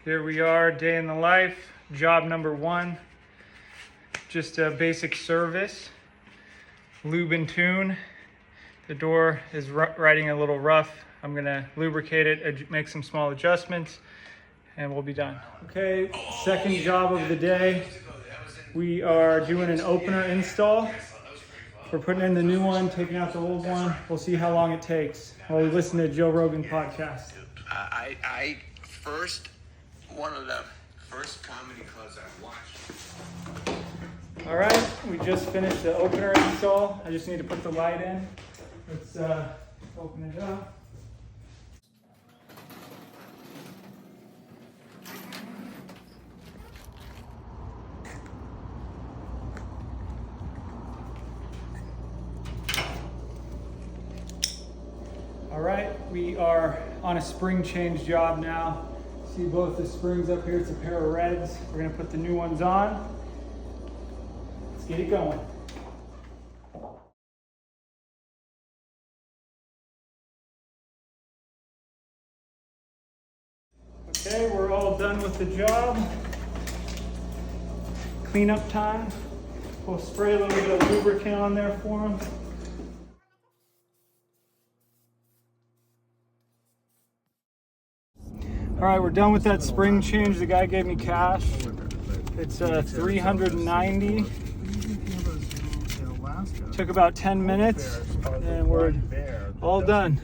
Here we are, day in the life, job number 1. Just a basic service, lube and tune. The door is riding a little rough. I'm gonna lubricate it, make some small adjustments, and we'll be done. Okay, second job of the day. We are doing an opener install. We're putting in the new one, taking out the old one. We'll see how long it takes while we listen to Joe Rogan podcast. I first, one of the first comedy clubs I watched. All right, we just finished the opener install. I just need to put the light in. Let's open it up. All right, we are on a spring change job now. See both the springs up here, it's a pair of reds. We're gonna put the new ones on. Let's get it going. Okay, we're all done with the job. Cleanup time. We'll spray a little bit of lubricant on there for them. All right, we're done with that spring change. The guy gave me cash. It's $390. Took about 10 minutes, and we're all done.